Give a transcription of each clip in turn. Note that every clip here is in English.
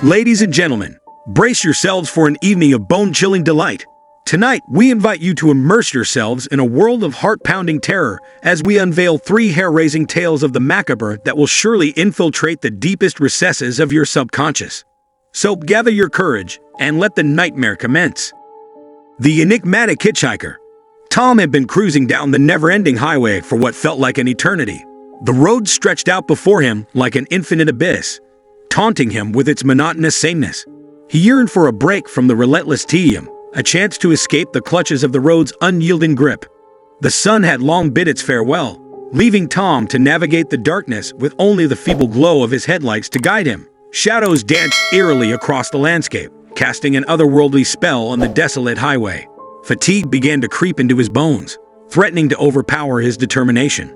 Ladies and gentlemen, brace yourselves for an evening of bone-chilling delight. Tonight, we invite you to immerse yourselves in a world of heart-pounding terror as we unveil three hair-raising tales of the macabre that will surely infiltrate the deepest recesses of your subconscious. So gather your courage and let the nightmare commence. The enigmatic hitchhiker. Tom had been cruising down the never-ending highway for what felt like an eternity. The road stretched out before him like an infinite abyss, taunting him with its monotonous sameness. He yearned for a break from the relentless tedium, a chance to escape the clutches of the road's unyielding grip. The sun had long bid its farewell, leaving Tom to navigate the darkness with only the feeble glow of his headlights to guide him. Shadows danced eerily across the landscape, casting an otherworldly spell on the desolate highway. Fatigue began to creep into his bones, threatening to overpower his determination.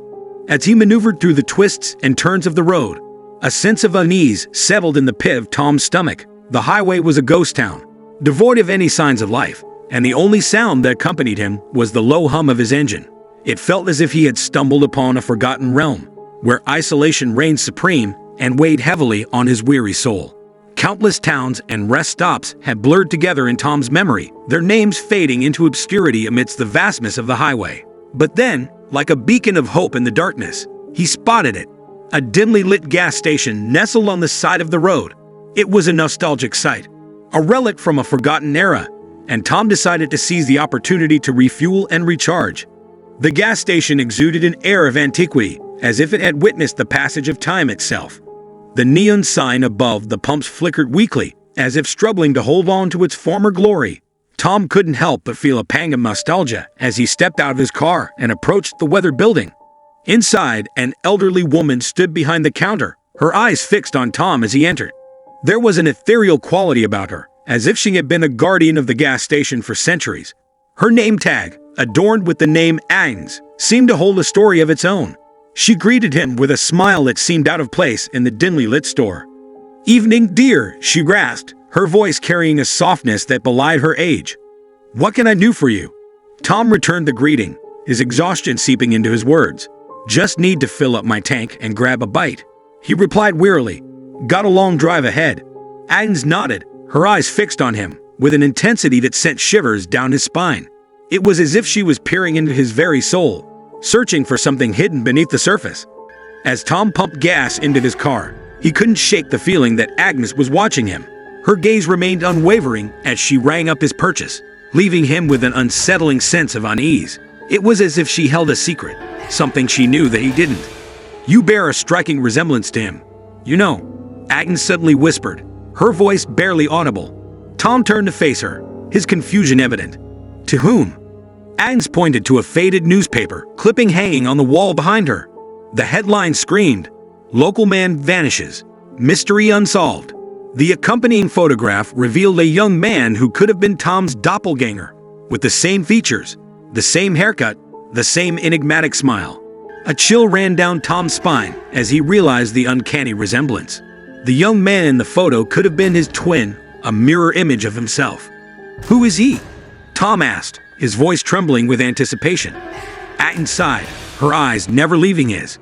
As he maneuvered through the twists and turns of the road, a sense of unease settled in the pit of Tom's stomach. The highway was a ghost town, devoid of any signs of life, and the only sound that accompanied him was the low hum of his engine. It felt as if he had stumbled upon a forgotten realm, where isolation reigned supreme and weighed heavily on his weary soul. Countless towns and rest stops had blurred together in Tom's memory, their names fading into obscurity amidst the vastness of the highway. But then, like a beacon of hope in the darkness, he spotted it. A dimly lit gas station nestled on the side of the road. It was a nostalgic sight, a relic from a forgotten era, and Tom decided to seize the opportunity to refuel and recharge. The gas station exuded an air of antiquity, as if it had witnessed the passage of time itself. The neon sign above the pumps flickered weakly, as if struggling to hold on to its former glory. Tom couldn't help but feel a pang of nostalgia as he stepped out of his car and approached the weathered building. Inside, an elderly woman stood behind the counter, her eyes fixed on Tom as he entered. There was an ethereal quality about her, as if she had been a guardian of the gas station for centuries. Her name tag, adorned with the name Agnes, seemed to hold a story of its own. She greeted him with a smile that seemed out of place in the dimly lit store. "Evening, dear," she rasped, her voice carrying a softness that belied her age. "What can I do for you?" Tom returned the greeting, his exhaustion seeping into his words. "Just need to fill up my tank and grab a bite," he replied wearily. "Got a long drive ahead." Agnes nodded, her eyes fixed on him, with an intensity that sent shivers down his spine. It was as if she was peering into his very soul, searching for something hidden beneath the surface. As Tom pumped gas into his car, he couldn't shake the feeling that Agnes was watching him. Her gaze remained unwavering as she rang up his purchase, leaving him with an unsettling sense of unease. It was as if she held a secret, something she knew that he didn't. "You bear a striking resemblance to him, you know," Agnes suddenly whispered, her voice barely audible. Tom turned to face her, his confusion evident. "To whom?" Agnes pointed to a faded newspaper clipping hanging on the wall behind her. The headline screamed, "Local man vanishes. Mystery unsolved." The accompanying photograph revealed a young man who could have been Tom's doppelganger, with the same features, the same haircut, the same enigmatic smile. A chill ran down Tom's spine as he realized the uncanny resemblance. The young man in the photo could have been his twin, a mirror image of himself. "Who is he?" Tom asked, his voice trembling with anticipation. Agnes sighed, her eyes never leaving his.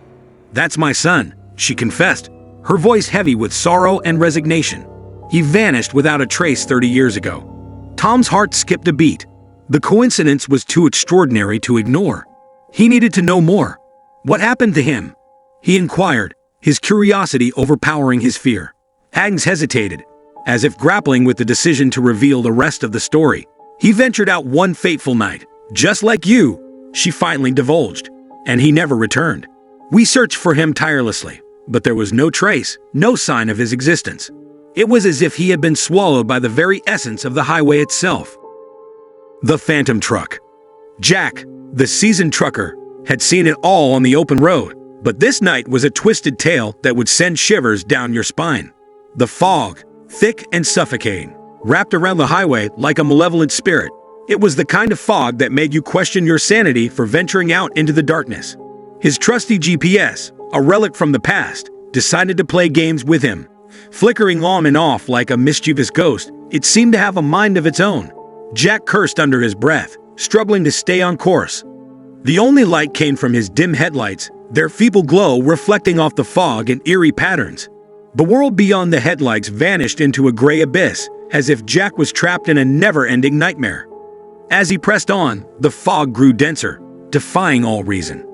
"That's my son," she confessed, her voice heavy with sorrow and resignation. "He vanished without a trace 30 years ago." Tom's heart skipped a beat. The coincidence was too extraordinary to ignore. He needed to know more. "What happened to him?" he inquired, his curiosity overpowering his fear. Agnes hesitated, as if grappling with the decision to reveal the rest of the story. "He ventured out one fateful night, just like you," she finally divulged, "and he never returned. We searched for him tirelessly, but there was no trace, no sign of his existence. It was as if he had been swallowed by the very essence of the highway itself." The phantom truck. Jack, the seasoned trucker, had seen it all on the open road, but this night was a twisted tale that would send shivers down your spine. The fog, thick and suffocating, wrapped around the highway like a malevolent spirit. It was the kind of fog that made you question your sanity for venturing out into the darkness. His trusty GPS, a relic from the past, decided to play games with him. Flickering on and off like a mischievous ghost, it seemed to have a mind of its own. Jack cursed under his breath, struggling to stay on course. The only light came from his dim headlights, their feeble glow reflecting off the fog in eerie patterns. The world beyond the headlights vanished into a gray abyss, as if Jack was trapped in a never-ending nightmare. As he pressed on, the fog grew denser, defying all reason.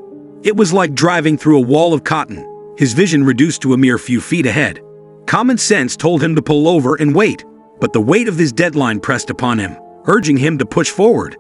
It was like driving through a wall of cotton, his vision reduced to a mere few feet ahead. Common sense told him to pull over and wait, but the weight of his deadline pressed upon him, urging him to push forward.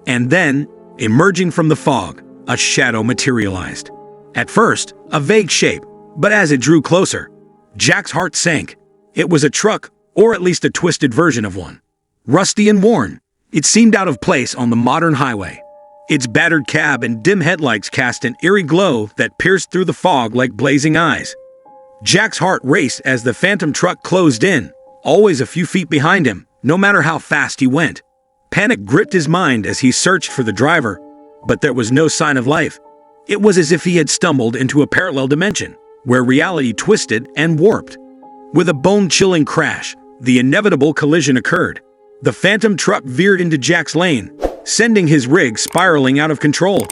And then, emerging from the fog, a shadow materialized. At first, a vague shape, but as it drew closer, Jack's heart sank. It was a truck, or at least a twisted version of one. Rusty and worn, it seemed out of place on the modern highway. Its battered cab and dim headlights cast an eerie glow that pierced through the fog like blazing eyes. Jack's heart raced as the phantom truck closed in, always a few feet behind him, no matter how fast he went. Panic gripped his mind as he searched for the driver, but there was no sign of life. It was as if he had stumbled into a parallel dimension, where reality twisted and warped. With a bone-chilling crash, the inevitable collision occurred. The phantom truck veered into Jack's lane, sending his rig spiraling out of control.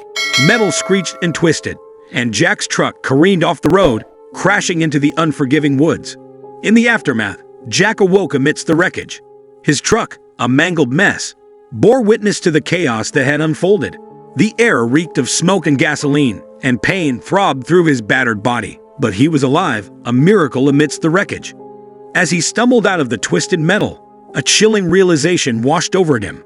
Metal screeched and twisted, and Jack's truck careened off the road, crashing into the unforgiving woods. In the aftermath, Jack awoke amidst the wreckage. His truck, a mangled mess, bore witness to the chaos that had unfolded. The air reeked of smoke and gasoline, and pain throbbed through his battered body. But he was alive, a miracle amidst the wreckage. As he stumbled out of the twisted metal, a chilling realization washed over him.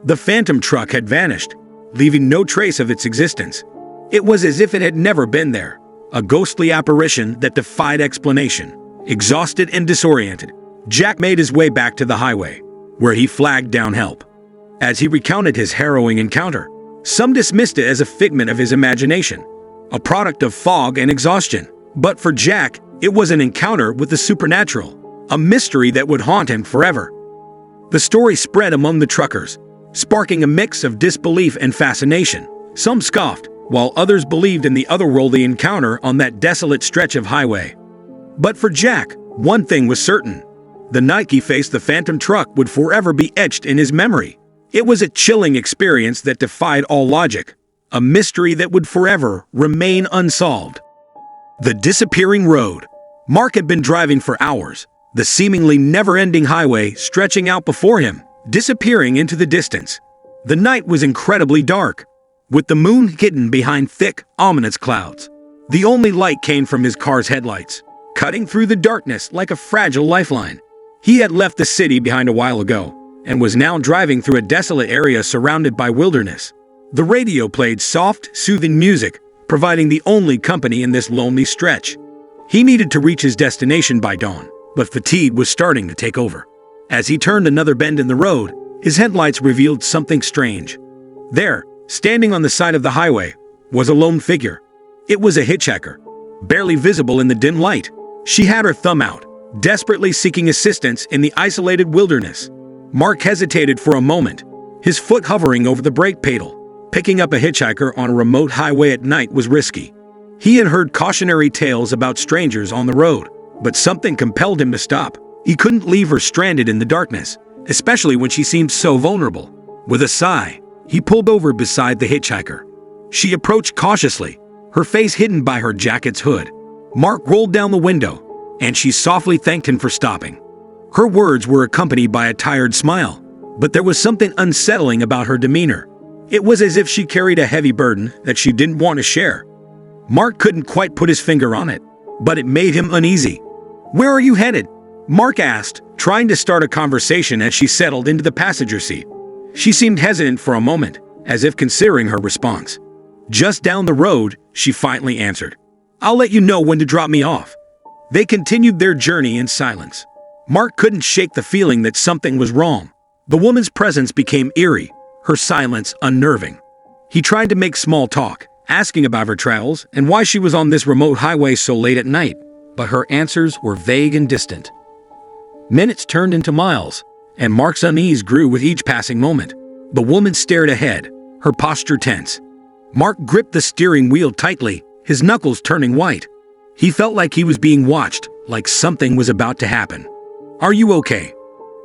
The phantom truck had vanished, leaving no trace of its existence. It was as if it had never been there, a ghostly apparition that defied explanation. Exhausted and disoriented, Jack made his way back to the highway, where he flagged down help. As he recounted his harrowing encounter, some dismissed it as a figment of his imagination, a product of fog and exhaustion. But for Jack, it was an encounter with the supernatural, a mystery that would haunt him forever. The story spread among the truckers, sparking a mix of disbelief and fascination. Some scoffed, while others believed in the otherworldly encounter on that desolate stretch of highway. But for Jack, one thing was certain. The night he faced the phantom truck would forever be etched in his memory. It was a chilling experience that defied all logic, a mystery that would forever remain unsolved. The disappearing road. Mark had been driving for hours, the seemingly never-ending highway stretching out before him, disappearing into the distance. The night was incredibly dark, with the moon hidden behind thick, ominous clouds. The only light came from his car's headlights, cutting through the darkness like a fragile lifeline. He had left the city behind a while ago, and was now driving through a desolate area surrounded by wilderness. The radio played soft, soothing music, providing the only company in this lonely stretch. He needed to reach his destination by dawn, but fatigue was starting to take over. As he turned another bend in the road, his headlights revealed something strange. There, standing on the side of the highway, was a lone figure. It was a hitchhiker, barely visible in the dim light. She had her thumb out, desperately seeking assistance in the isolated wilderness. Mark hesitated for a moment, his foot hovering over the brake pedal. Picking up a hitchhiker on a remote highway at night was risky. He had heard cautionary tales about strangers on the road, but something compelled him to stop. He couldn't leave her stranded in the darkness, especially when she seemed so vulnerable. With a sigh, he pulled over beside the hitchhiker. She approached cautiously, her face hidden by her jacket's hood. Mark rolled down the window, and she softly thanked him for stopping. Her words were accompanied by a tired smile, but there was something unsettling about her demeanor. It was as if she carried a heavy burden that she didn't want to share. Mark couldn't quite put his finger on it, but it made him uneasy. "Where are you headed?" Mark asked, trying to start a conversation as she settled into the passenger seat. She seemed hesitant for a moment, as if considering her response. "Just down the road," she finally answered. "I'll let you know when to drop me off." They continued their journey in silence. Mark couldn't shake the feeling that something was wrong. The woman's presence became eerie, her silence unnerving. He tried to make small talk, asking about her travels and why she was on this remote highway so late at night, but her answers were vague and distant. Minutes turned into miles, and Mark's unease grew with each passing moment. The woman stared ahead, her posture tense. Mark gripped the steering wheel tightly, his knuckles turning white. He felt like he was being watched, like something was about to happen. "Are you okay?"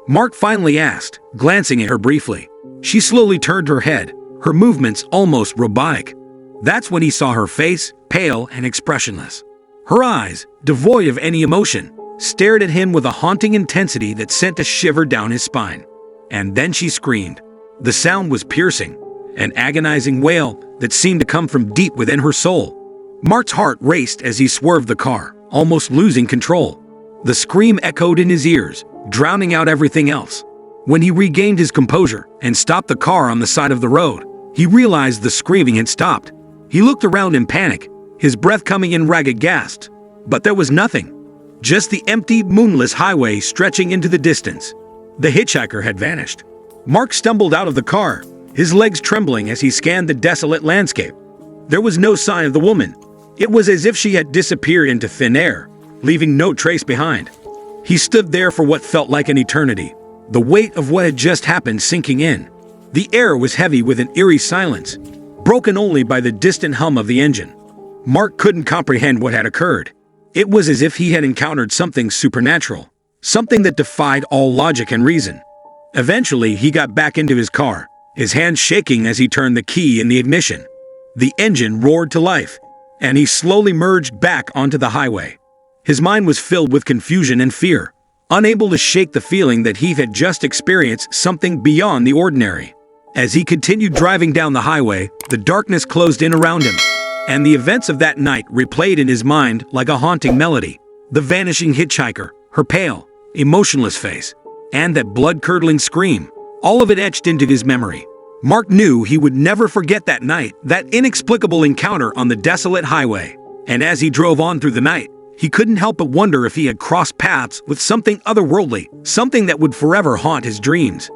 Mark finally asked, glancing at her briefly. She slowly turned her head, her movements almost robotic. That's when he saw her face, pale and expressionless. Her eyes, devoid of any emotion, stared at him with a haunting intensity that sent a shiver down his spine. And then she screamed. The sound was piercing, an agonizing wail that seemed to come from deep within her soul. Mark's heart raced as he swerved the car, almost losing control. The scream echoed in his ears, drowning out everything else. When he regained his composure and stopped the car on the side of the road, he realized the screaming had stopped. He looked around in panic, his breath coming in ragged gasps. But there was nothing. Just the empty, moonless highway stretching into the distance. The hitchhiker had vanished. Mark stumbled out of the car, his legs trembling as he scanned the desolate landscape. There was no sign of the woman. It was as if she had disappeared into thin air, leaving no trace behind. He stood there for what felt like an eternity, the weight of what had just happened sinking in. The air was heavy with an eerie silence, broken only by the distant hum of the engine. Mark couldn't comprehend what had occurred. It was as if he had encountered something supernatural, something that defied all logic and reason. Eventually, he got back into his car, his hands shaking as he turned the key in the ignition. The engine roared to life, and he slowly merged back onto the highway. His mind was filled with confusion and fear, unable to shake the feeling that he had just experienced something beyond the ordinary. As he continued driving down the highway, the darkness closed in around him, and the events of that night replayed in his mind like a haunting melody. The vanishing hitchhiker, her pale, emotionless face, and that blood-curdling scream, all of it etched into his memory. Mark knew he would never forget that night, that inexplicable encounter on the desolate highway. And as he drove on through the night, he couldn't help but wonder if he had crossed paths with something otherworldly, something that would forever haunt his dreams.